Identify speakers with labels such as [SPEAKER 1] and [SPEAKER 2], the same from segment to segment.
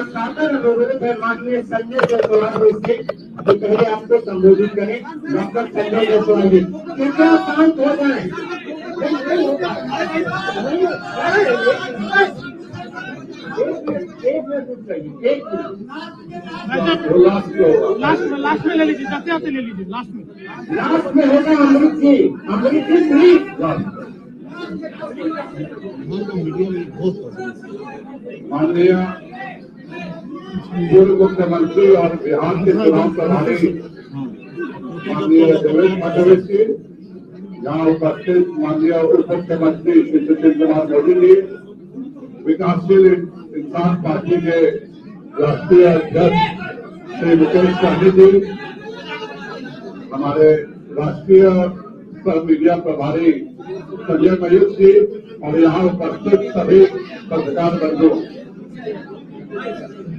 [SPEAKER 1] सादर अनुरोध है माननीय संजय जायसवाल जी कि पहले आपको संबोधित करें। डॉक्टर संजय जायसवाल जी, कृपया शांत हो जाए। एक मिनट रुक जाइए, एक मिनट।
[SPEAKER 2] लास्ट में ले लीजिए, जाते आते ले लीजिए, लास्ट
[SPEAKER 1] में होगा अमृत जी प्लीज।
[SPEAKER 3] माननीय पूर्व मुख्यमंत्री और बिहार के चुनाव प्रभारी माननीय देवेंद्र फडणवीस जी, यहाँ उपस्थित माननीय उप मुख्यमंत्री श्री सुशील कुमार मोदी जी, विकासशील इंसान पार्टी के राष्ट्रीय अध्यक्ष श्री मुकेश सहनी जी, हमारे राष्ट्रीय मीडिया प्रभारी संजय मयूर जी और यहाँ उपस्थित सभी पत्रकार बंधु,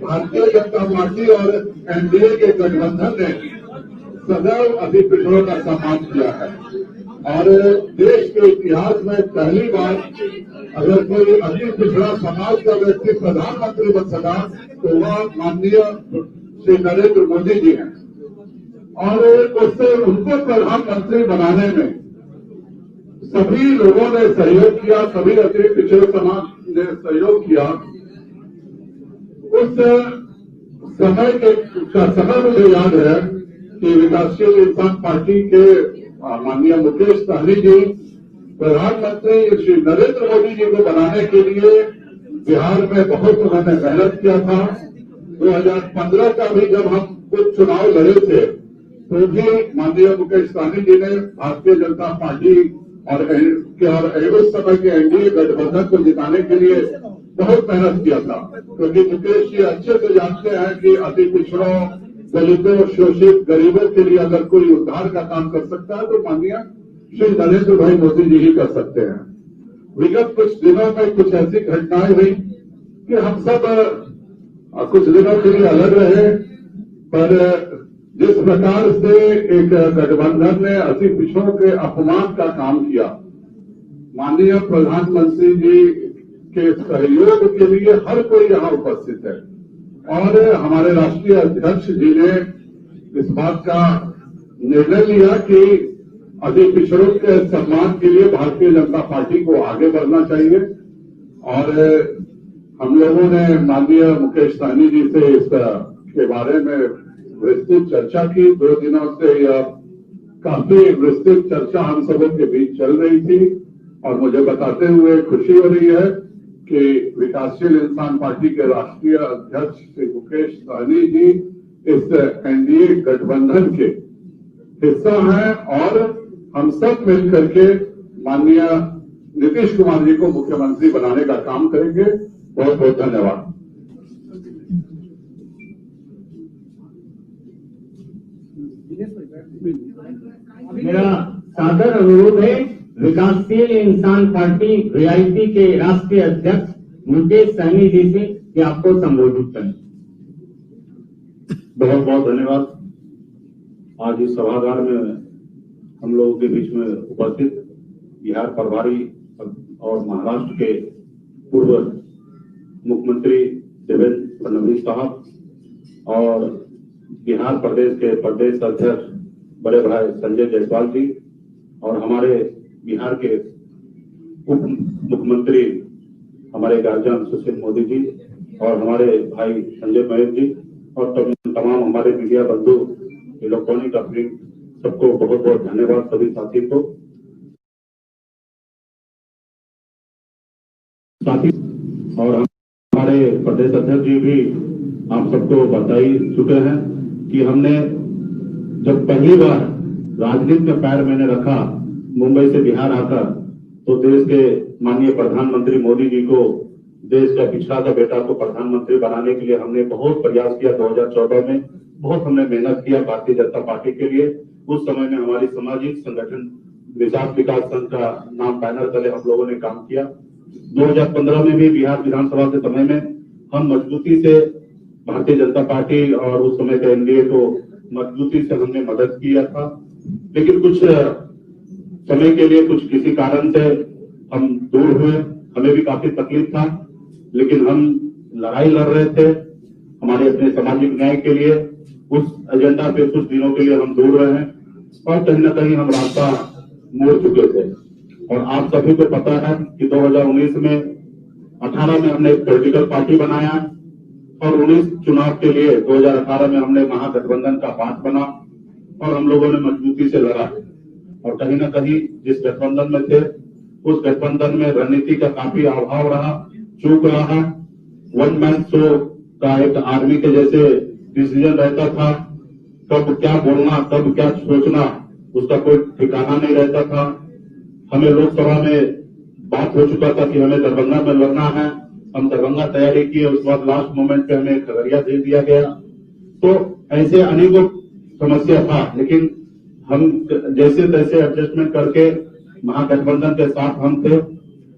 [SPEAKER 3] भारतीय जनता पार्टी और एनडीए के गठबंधन ने सदैव अति पिछड़ों का सम्मान किया है और देश के इतिहास में पहली बार अगर कोई अति पिछड़ा समाज का व्यक्ति प्रधानमंत्री बन सका तो वह माननीय श्री नरेंद्र मोदी जी हैं और उससे उनको प्रधानमंत्री बनाने में सभी लोगों ने सहयोग किया, सभी अति पिछड़े समाज ने सहयोग किया। उस समय मुझे याद है कि विकासशील इंसान पार्टी के माननीय मुकेश सहनी जी प्रधानमंत्री श्री नरेंद्र मोदी जी को बनाने के लिए बिहार में बहुत उन्होंने मेहनत किया था। 2015 का भी जब हम कुछ चुनाव लड़े थे तो भी माननीय मुकेश सहनी जी ने भारतीय जनता पार्टी और उस समय के एनडीए गठबंधन को जिताने के लिए बहुत मेहनत किया था, क्योंकि मुकेश जी अच्छे से जानते हैं कि अति पिछड़ों, दलितों, शोषित गरीबों के लिए अगर कोई उद्धार का काम कर सकता है तो माननीय श्री नरेंद्र भाई मोदी जी ही कर सकते हैं। विगत कुछ दिनों में कुछ ऐसी घटनाएं हुई कि हम सब कुछ दिनों के लिए अलग रहे, पर जिस प्रकार से एक गठबंधन ने अति पिछड़ों के अपमान का काम किया, माननीय प्रधानमंत्री जी के सहयोग के लिए हर कोई यहाँ उपस्थित है और हमारे राष्ट्रीय अध्यक्ष जी ने इस बात का निर्णय लिया कि अति पिछड़ों के सम्मान के लिए भारतीय जनता पार्टी को आगे बढ़ना चाहिए और हम लोगों ने माननीय मुकेश सहनी जी से इसके बारे में विस्तृत चर्चा की। 2 दिनों से यह काफी विस्तृत चर्चा हम सबों के बीच चल रही थी और मुझे बताते हुए खुशी हो रही है कि विकासशील इंसान पार्टी के राष्ट्रीय अध्यक्ष श्री मुकेश सहनी जी इस एनडीए गठबंधन के हिस्सा हैं और हम सब मिलकर के माननीय नीतीश कुमार जी को मुख्यमंत्री बनाने का काम करेंगे। बहुत बहुत धन्यवाद।
[SPEAKER 1] मेरा सादर अनुरोध है विकासशील इंसान पार्टी वीआईपी के राष्ट्रीय अध्यक्ष मुकेश सहनी जी से कि आपको संबोधित करें।
[SPEAKER 4] बहुत बहुत धन्यवाद। आज इस सभागार में हम लोगों के बीच में उपस्थित बिहार प्रभारी और महाराष्ट्र के पूर्व मुख्यमंत्री देवेंद्र फडणवीस साहब और बिहार प्रदेश के प्रदेश अध्यक्ष बड़े भाई संजय जायसवाल जी और हमारे बिहार के उप मुख्यमंत्री हमारे गार्जियन सुशील मोदी जी और हमारे भाई संजय मयूर जी और तमाम हमारे मीडिया बंधु, इलेक्ट्रॉनिक प्रिंट, सबको बहुत बहुत धन्यवाद। सभी साथी को साथी और हमारे प्रदेश अध्यक्ष जी भी आप सबको बधाई चुके हैं कि हमने जब पहली बार राजनीति में पैर मैंने रखा मुंबई से बिहार आकर, तो देश के माननीय प्रधानमंत्री मोदी जी को, देश का पिछड़ा का बेटा को प्रधानमंत्री बनाने के लिए हमने बहुत प्रयास किया। 2014 में बहुत हमने मेहनत किया भारतीय जनता पार्टी के लिए। उस समय में हमारी सामाजिक संगठन निजात विकास संघ का नाम बैनर तले हम लोगों ने काम किया। 2015 में भी बिहार विधानसभा के समय में हम मजबूती से भारतीय जनता पार्टी और उस समय के एनडीए को मजबूती से हमने मदद किया था, लेकिन कुछ समय के लिए कुछ किसी कारण से हम दूर हुए। हमें भी काफी तकलीफ था, लेकिन हम लड़ाई लड़ रहे थे हमारे अपने सामाजिक न्याय के लिए उस एजेंडा पे कुछ दिनों के लिए हम दूर रहे हैं और कहीं ना कहीं हम रास्ता मोड़ चुके थे। और आप सभी को पता है कि 2019 में 18 में हमने एक पॉलिटिकल पार्टी बनाया और 19 चुनाव के लिए 2018 में हमने महागठबंधन का पार्ट बना और हम लोगों ने मजबूती से लड़ा और कहीं ना कहीं जिस गठबंधन में थे उस गठबंधन में रणनीति का काफी अभाव रहा, चूक रहा। वन मैन शो का एक आर्मी के जैसे डिसीजन रहता था, कब क्या बोलना कब क्या सोचना उसका कोई ठिकाना नहीं रहता था। हमें लोकसभा में बात हो चुका था कि हमें दरभंगा में लड़ना है, हम दरभंगा तैयारी किए, उसके बाद लास्ट मोमेंट पे हमें खगड़िया दे दिया गया। तो ऐसे अनेकों समस्या था, लेकिन हम जैसे तैसे एडजस्टमेंट करके महागठबंधन के साथ हम थे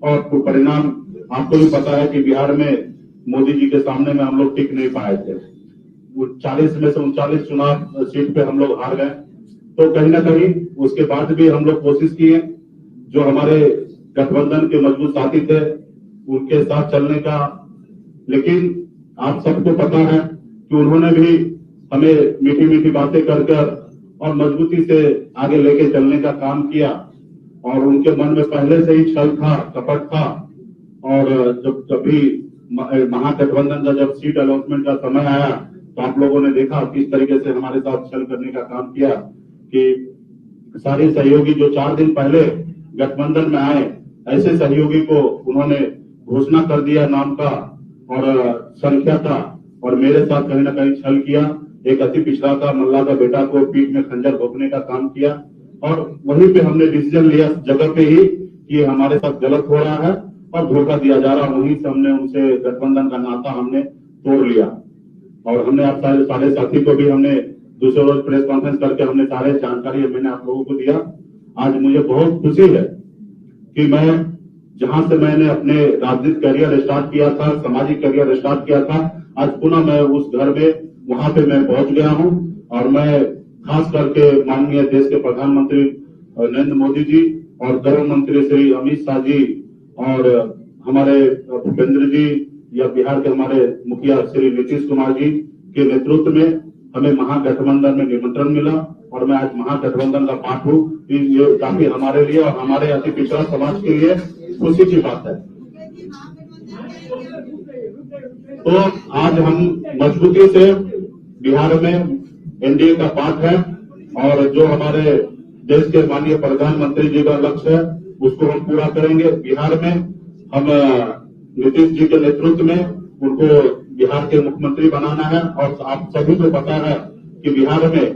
[SPEAKER 4] और परिणाम आपको भी पता है कि बिहार में मोदी जी के सामने में हम लोग टिक नहीं पाए थे। 40 में से 39 चुनाव सीट पे हम लोग हार गए। तो कहीं ना कहीं उसके बाद भी हम लोग कोशिश किए, जो हमारे गठबंधन के मजबूत साथी थे उनके साथ चलने का, लेकिन आप सबको पता है कि उन्होंने भी हमें मीठी मीठी बातें कर और मजबूती से आगे लेके चलने का काम किया। और उनके मन में पहले से ही छल था, कपट था। और जब कभी महागठबंधन का जब सीट अलॉटमेंट का समय आया तो आप लोगों ने देखा किस तरीके से हमारे साथ छल करने का काम किया कि सारे सहयोगी जो 4 दिन पहले गठबंधन में आए, ऐसे सहयोगी को उन्होंने घोषणा कर दिया नाम का और संख्या का, और मेरे साथ कहीं ना कहीं छल किया। एक अति पिछड़ा का मल्ला का बेटा को पीठ में खंजर भोंकने का काम किया और वहीं पे हमने डिसीजन लिया जगह पे ही कि हमारे साथ गलत हो रहा है और धोखा दिया जा रहा। वहीं से हमने उनसे गठबंधन का नाता हमने तोड़ लिया और हमने आप सारे साथी को भी हमने दूसरे रोज प्रेस कॉन्फ्रेंस करके हमने सारे जानकारी मैंने आप लोगों को दिया। आज मुझे बहुत खुशी है कि मैं जहां से मैंने अपने राजनीतिक करियर स्टार्ट किया था, सामाजिक करियर स्टार्ट किया था, आज पुनः मैं उस घर में वहां पे मैं पहुंच गया हूं। और मैं खास करके माननीय देश के प्रधानमंत्री नरेंद्र मोदी जी और गृह मंत्री श्री अमित शाह जी और हमारे भूपेंद्र जी या बिहार के हमारे मुखिया श्री नीतीश कुमार जी के नेतृत्व में हमें महागठबंधन में निमंत्रण मिला और मैं आज महागठबंधन का पार्ट हूँ। ये काफी हमारे लिए और हमारे अति पिछड़ा समाज के लिए खुशी की बात है। तो आज हम मजबूती से बिहार में एनडीए का पार्ट है और जो हमारे देश के माननीय प्रधानमंत्री जी का लक्ष्य है उसको हम पूरा करेंगे। बिहार में हम नीतीश जी के नेतृत्व में उनको बिहार के मुख्यमंत्री बनाना है। और आप सभी को पता है कि बिहार में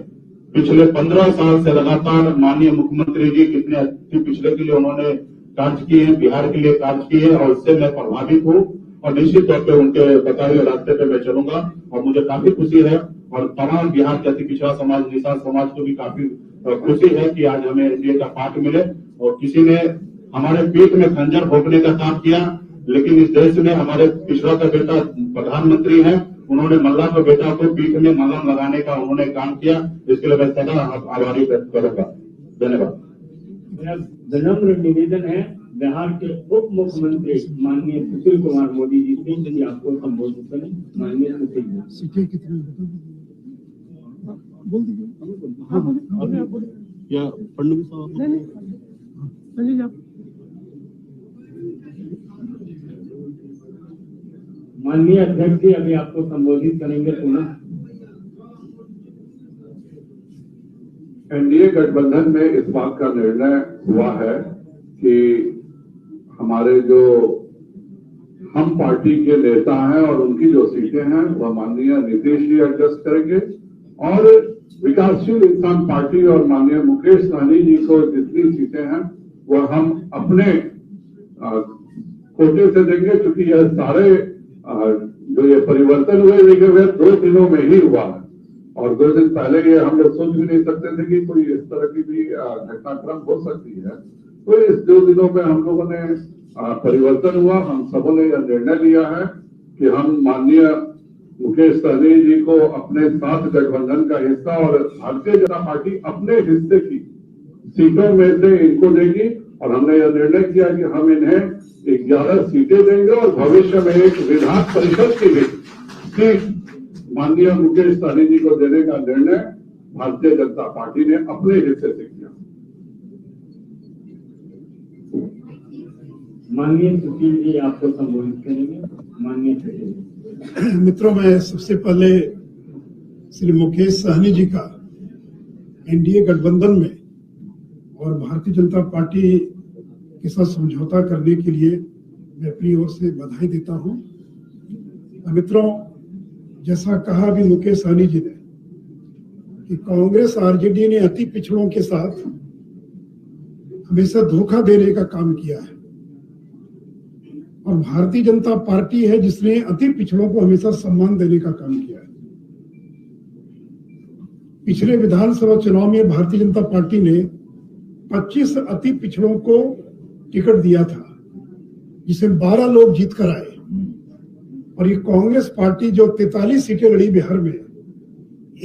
[SPEAKER 4] पिछले 15 साल से लगातार माननीय मुख्यमंत्री जी कितने अति पिछड़े के लिए उन्होंने कार्य किए हैं, बिहार के लिए कार्य किए हैं और उससे मैं प्रभावित हूँ और निश्चित तौर पे उनके बताए हुए रास्ते पे मैं चलूंगा। और मुझे काफी खुशी है और तमाम बिहार के अति पिछड़ा समाज, निषाद समाज को भी काफी खुशी है कि आज हमें एनडीए का पार्ट मिले। और किसी ने हमारे पीठ में खंजर भोंकने का काम किया, लेकिन इस देश में हमारे पिछड़ा का बेटा प्रधानमंत्री है, उन्होंने मल्ला के बेटा को पीठ में मलहम लगाने का उन्होंने काम किया। इसके लिए मैं सदा आभारी व्यक्त करूंगा। धन्यवाद।
[SPEAKER 1] मेरा विनम्र निवेदन है बिहार के उप मुख्यमंत्री माननीय सुशील कुमार मोदी जी से यदि आपको संबोधित करें। माननीय सुशील जी,
[SPEAKER 2] सीटें कितनी बोल दीजिए।
[SPEAKER 5] या फडणवीस साहब
[SPEAKER 2] आप
[SPEAKER 1] माननीय अध्यक्ष जी अभी आपको संबोधित करेंगे पुनः।
[SPEAKER 3] एनडीए गठबंधन में इस बात का निर्णय हुआ है कि हमारे जो हम पार्टी के नेता हैं और उनकी जो सीटें हैं वह माननीय नीतीश जी एडजस्ट करेंगे और विकासशील इंसान पार्टी और माननीय मुकेश सहनी जी को जितनी सीटें हैं वह हम अपने कोटे से देंगे, क्योंकि यह सारे जो ये परिवर्तन हुए देखे हुए 2 दिनों में ही हुआ है और 2 दिन पहले ये हम लोग सोच भी नहीं सकते थे कि कोई इस तरह की भी घटनाक्रम हो सकती है। तो इस 2 दिनों में हम लोगों ने परिवर्तन हुआ। हम सबों ने यह निर्णय लिया है कि हम माननीय मुकेश सहनी जी को अपने साथ गठबंधन का हिस्सा और भारतीय जनता पार्टी अपने हिस्से की सीटों में से इनको देगी और हमने यह निर्णय किया कि हम इन्हें 11 सीटें देंगे और भविष्य में एक विधान परिषद की भी सीट माननीय मुकेश सहनी जी को देने का निर्णय भारतीय जनता पार्टी ने अपने हिस्से से किया।
[SPEAKER 1] माननीय सुशील जी आपको संबोधित करेंगे। माननीय सुशील।
[SPEAKER 6] मित्रों, मैं सबसे पहले श्री मुकेश सहनी जी का एनडीए गठबंधन में और भारतीय जनता पार्टी के साथ समझौता करने के लिए मैं अपनी ओर से बधाई देता हूं। मित्रों, जैसा कहा अभी मुकेश सहनी जी ने कि कांग्रेस आरजेडी ने अति पिछड़ों के साथ हमेशा धोखा देने का काम किया है और भारतीय जनता पार्टी है जिसने अति पिछड़ों को हमेशा सम्मान देने का काम किया है। पिछले विधानसभा चुनाव में भारतीय जनता पार्टी ने 25 अति पिछड़ों को टिकट दिया था, जिसमें 12 लोग जीत कर आए। और ये कांग्रेस पार्टी जो 43 सीटें लड़ी बिहार में,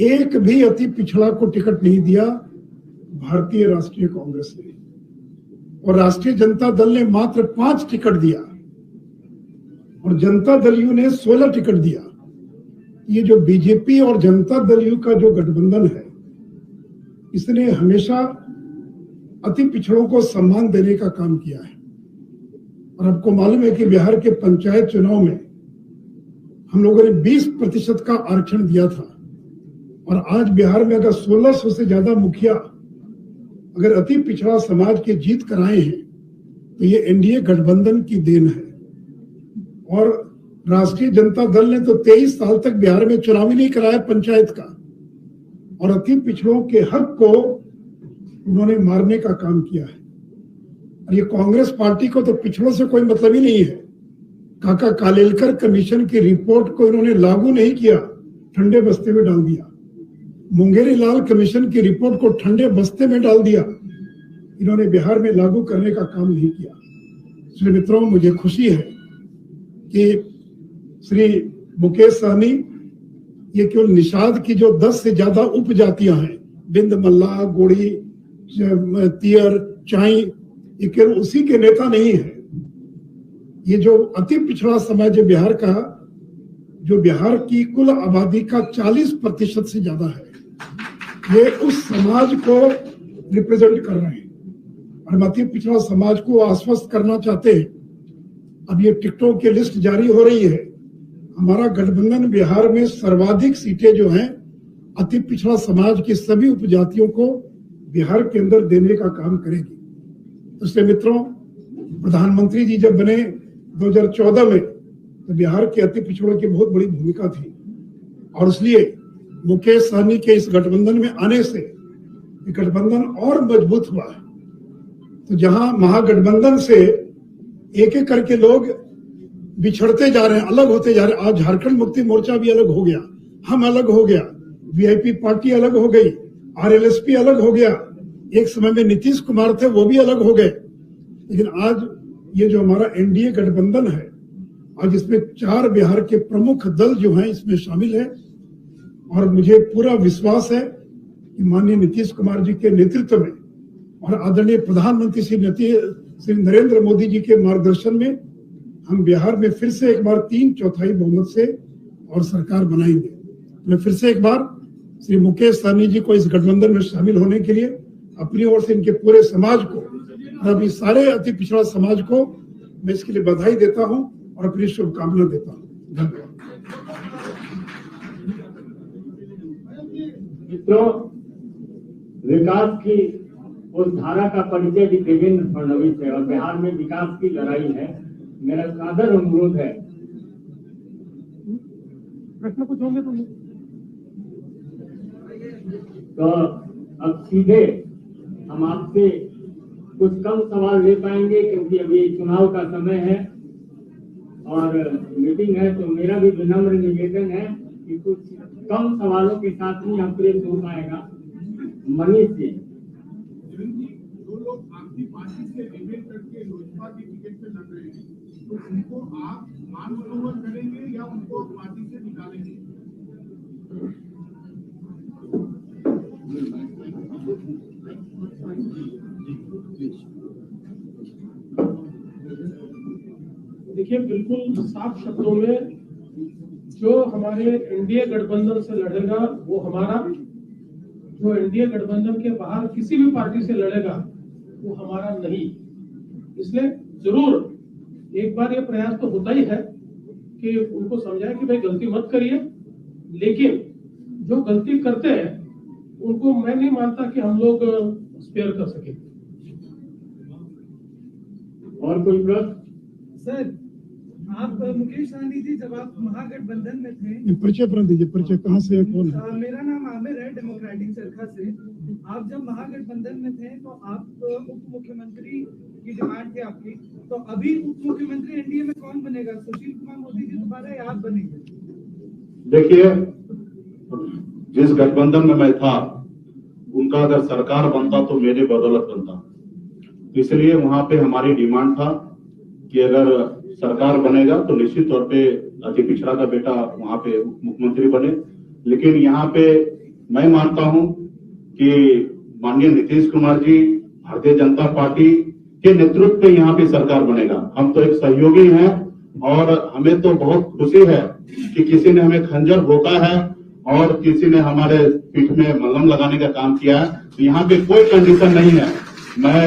[SPEAKER 6] एक भी अति पिछड़ा को टिकट नहीं दिया भारतीय राष्ट्रीय कांग्रेस ने। और राष्ट्रीय जनता दल ने मात्र 5 टिकट दिया और जनता दल यू ने 16 टिकट दिया। ये जो बीजेपी और जनता दल यू का जो गठबंधन है, इसने हमेशा अति पिछड़ों को सम्मान देने का काम किया है। और आपको मालूम है कि बिहार के पंचायत चुनाव में हम लोगों ने 20% का आरक्षण दिया था और आज बिहार में अगर 1600 से ज्यादा मुखिया अगर अति पिछड़ा समाज के जीत कराए हैं तो ये एनडीए गठबंधन की देन है। और राष्ट्रीय जनता दल ने तो 23 साल तक बिहार में चुनाव ही नहीं कराया पंचायत का, और अति पिछड़ों के हक को उन्होंने मारने का काम किया है। और ये कांग्रेस पार्टी को तो पिछड़ों से कोई मतलब ही नहीं है। काका कालेलकर कमीशन की रिपोर्ट को इन्होंने लागू नहीं किया, ठंडे बस्ते में डाल दिया। मुंगेरी लाल कमीशन की रिपोर्ट को ठंडे बस्ते में डाल दिया। इन्होंने बिहार में लागू करने का काम नहीं किया। इसलिए मित्रों, मुझे खुशी है कि श्री मुकेश सहनी ये केवल निषाद की जो 10 से ज्यादा उपजातियां हैं, बिंद, मल्ला, गोड़ी, तियर, चाई, ये केवल उसी के नेता नहीं है। ये जो अति पिछड़ा समाज है बिहार का, जो बिहार की कुल आबादी का 40% से ज्यादा है, ये उस समाज को रिप्रेजेंट कर रहे हैं। और हम अति पिछड़ा समाज को आश्वस्त करना चाहते हैं। अब ये टिकटों की लिस्ट जारी हो रही है। हमारा गठबंधन बिहार में सर्वाधिक सीटें जो हैं अति पिछड़ा समाज की सभी उपजातियों को बिहार के अंदर देने का काम करेगी। इसलिए मित्रों, प्रधानमंत्री जी जब बने 2014 में, तो बिहार के अति पिछड़ों की बहुत बड़ी भूमिका थी। और इसलिए मुकेश सहनी के इस गठबंधन में आने से ये गठबंधन और मजबूत हुआ है। तो जहां महागठबंधन से एक एक करके लोग बिछड़ते जा रहे हैं, अलग होते जा रहे हैं। आज झारखंड मुक्ति मोर्चा भी अलग हो गया, हम अलग हो गया, वीआईपी पार्टी अलग हो गई, आरएलएसपी अलग हो गया, एक समय में नीतीश कुमार थे वो भी अलग हो गए। लेकिन आज ये जो हमारा एनडीए गठबंधन है, आज इसमें 4 बिहार के प्रमुख दल जो हैं इसमें शामिल है। और मुझे पूरा विश्वास है कि माननीय नीतीश कुमार जी के नेतृत्व में और आदरणीय प्रधानमंत्री श्री नरेंद्र मोदी जी के मार्गदर्शन में हम बिहार में फिर से एक बार 3/4 बहुमत से और सरकार बनाएंगे। मैं फिर से एक बार श्री मुकेश सहनी जी को इस गठबंधन में शामिल होने के लिए अपनी ओर से इनके पूरे समाज को और अभी सारे अति पिछड़ा समाज को मैं इसके लिए बधाई देता हूं और अपनी शुभकामना देता हूं। धन्यवाद।
[SPEAKER 1] मित्रों, विकास की उस धारा का परिचय भी देवेंद्र फडणवीस है और बिहार में विकास की लड़ाई है। मेरा सादर अनुरोध है।
[SPEAKER 2] प्रश्न कुछ होंगे
[SPEAKER 1] तो अब सीधे हम आपसे कुछ कम सवाल ले पाएंगे, क्योंकि अभी चुनाव का समय है और मीटिंग है। तो मेरा भी विनम्र निवेदन है कि कुछ कम सवालों के साथ ही हम प्रेम हो पाएगा। मनीष जी,
[SPEAKER 7] जो लोग आपकी पार्टी से एमएल करके लोजपा की टिकट पे लड़ रहे हैं, तो उनको आप मान मनोमन करेंगे या उनको पार्टी से निकालेंगे?
[SPEAKER 2] देखिए, बिल्कुल साफ शब्दों में जो हमारे एनडीए गठबंधन से लड़ेगा वो हमारा, जो एनडीए गठबंधन के बाहर किसी भी पार्टी से लड़ेगा वो हमारा नहीं। इसलिए जरूर एक बार ये प्रयास तो होता ही है कि उनको समझाए कि भाई गलती मत करिए, लेकिन जो गलती करते हैं उनको मैं नहीं मानता कि हम लोग स्पेयर कर सके।
[SPEAKER 1] और कोई प्रश्न?
[SPEAKER 8] सर, आप मुकेश सहनी जी, जब आप महागठबंधन में थे,
[SPEAKER 6] ये परिचय पर दीजिए, परिचय कहाँ से है, कौन है?
[SPEAKER 8] मेरा नाम आमिर है, डेमोक्रेटिक चरखा से। आप जब महागठबंधन में थे तो आप उप मुख्यमंत्री की डिमांड थी आपकी, तो अभी उप मुख्यमंत्री एनडीए में कौन बनेगा? सुशील कुमार मोदी जी दोबारा या आप बनेंगे?
[SPEAKER 4] देखिए, जिस गठबंधन में मैं था उनका अगर सरकार बनता तो मेरे बदौलत बनता, इसलिए वहां पे हमारी डिमांड था कि अगर सरकार बनेगा तो निश्चित तौर पे अति पिछड़ा का बेटा वहां पे मुख्यमंत्री बने। लेकिन यहाँ पे मैं मानता हूं कि माननीय नीतीश कुमार जी, भारतीय जनता पार्टी के नेतृत्व में यहाँ पे सरकार बनेगा। हम तो एक सहयोगी हैं और हमें तो बहुत खुशी है कि किसी ने हमें खंजर भोंका है और किसी ने हमारे पीठ में मलहम लगाने का काम किया है। तो यहाँ पे कोई कंडीशन नहीं है। मैं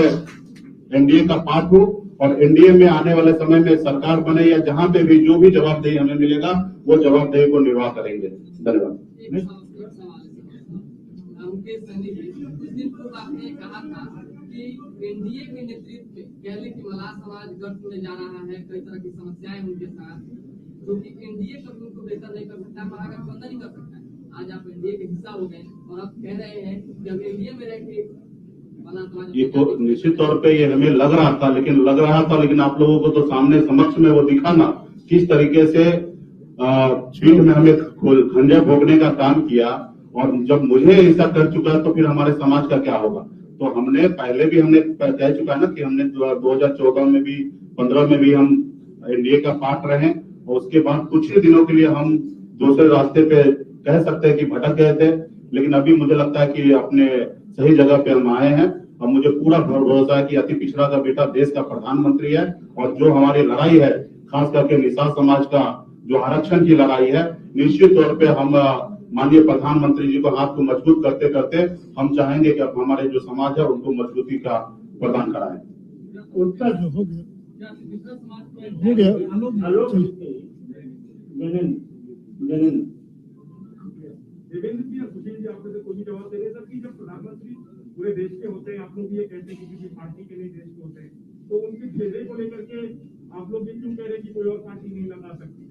[SPEAKER 4] एनडीए का पार्ट हूँ और एनडीए में आने वाले समय में सरकार बने या जहां पे भी जो भी जवाबदेही हमें मिलेगा वो जवाबदेही को निर्वाह करेंगे। धन्यवाद।
[SPEAKER 9] मुकेश सहनी जी, कुछ दिन पूर्व आपने कहा था कि एनडीए के नेतृत्व में पहले की मलाह समाज गठ में जा रहा है, कई तरह की समस्याएं उनके साथ, जो कि एनडीए कभी उनको बेहतर नहीं कर सकता, महागठबंधन नहीं कर सकता। आज आप एनडीए के हिस्सा हो गए और आप कह रहे हैं कि अब एनडीए में रह के
[SPEAKER 4] ये तो निश्चित तौर पे ये हमें लग रहा था, लेकिन आप लोगों को तो सामने समक्ष में वो दिखा ना किस तरीके से पीठ में हमें खंजर भोंकने का काम किया। और जब मुझे ऐसा कर चुका है तो फिर हमारे समाज का क्या होगा। तो हमने पहले भी हमने कह चुका है ना कि हमने 2014 में भी 15 में भी हम एनडीए का पार्ट रहे और उसके बाद कुछ ही दिनों के लिए हम दूसरे रास्ते पे कह सकते हैं कि भटक गए थे। लेकिन अभी मुझे लगता है कि अपने सही जगह पे हम आए हैं और मुझे पूरा भरोसा है कि अति पिछड़ा का बेटा देश का प्रधानमंत्री है और जो हमारी लड़ाई है, खास करके निषाद समाज का जो आरक्षण की लड़ाई है, निश्चित तौर पे हम माननीय प्रधानमंत्री जी को हाथ को मजबूत करते करते हम चाहेंगे कि अब हमारे जो समाज है उनको मजबूती का प्रदान कराएं।
[SPEAKER 1] उत्तर
[SPEAKER 6] हो गया।
[SPEAKER 7] देवेंद्र जी या सुशील जी, आपको कोई भी जवाब दे रहे सर कि जब प्रधानमंत्री पूरे देश के होते हैं, आप लोग ये कहते हैं कि किसी पार्टी के नहीं देश के होते हैं, तो उनके चेहरे को लेकर के आप लोग ये क्यों कह रहे हैं कि कोई और पार्टी नहीं लगा सकती?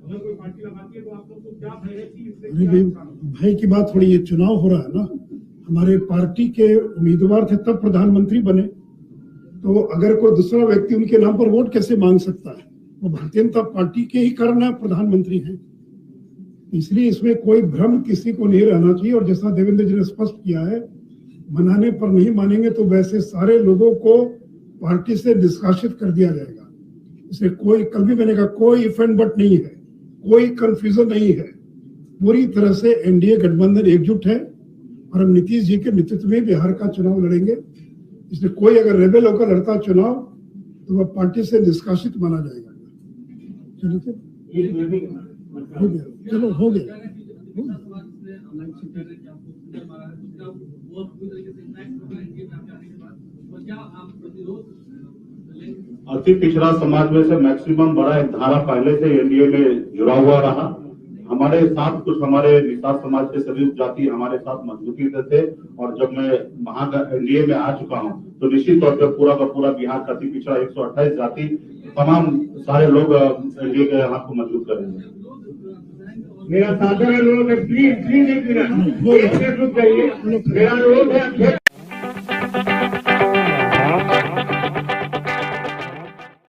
[SPEAKER 7] अगर कोई पार्टी लगाती है तो आप लोग को क्या भय है कि इससे
[SPEAKER 6] भय की बात थोड़ी, ये चुनाव हो रहा है ना, हमारे पार्टी के उम्मीदवार थे तब प्रधानमंत्री बने, तो अगर कोई दूसरा व्यक्ति उनके नाम पर वोट कैसे मांग सकता है? वो भारतीय जनता पार्टी के ही कारण प्रधानमंत्री हैं। इसलिए इसमें कोई भ्रम किसी को नहीं रहना चाहिए। और जैसा देवेंद्र जी ने स्पष्ट किया है, मनाने पर नहीं मानेंगे तो वैसे सारे लोगों को पार्टी से निष्कासित कर दिया जाएगा। इसलिए कोई, कल भी मैंने कहा, कोई इफ एंड बट नहीं है, कोई कंफ्यूजन नहीं है। पूरी तरह से एनडीए गठबंधन एकजुट है और हम नीतीश जी के नेतृत्व में बिहार का चुनाव लड़ेंगे। इसलिए कोई अगर रेबेल होकर लड़ता चुनाव तो वह पार्टी से निष्कासित माना जाएगा। हो गया, चलो हो गया।
[SPEAKER 4] अति पिछड़ा समाज में से मैक्सिमम बड़ा एक धारा पहले से एनडीए में जुड़ा हुआ रहा। हमारे साथ कुछ हमारे निषाद समाज के सभी जाति हमारे साथ मजबूती से थे और जब मैं एनडीए में आ चुका हूं तो निश्चित तौर पर पूरा का पूरा बिहार का अति पिछड़ा 128 जाति तमाम सारे लोग एनडीए के हाथ को मजबूत करेंगे।
[SPEAKER 1] मेरा साधारण अनुरोध है, प्लीज एक मिनट रुक जाइए। मेरा अनुरोध है।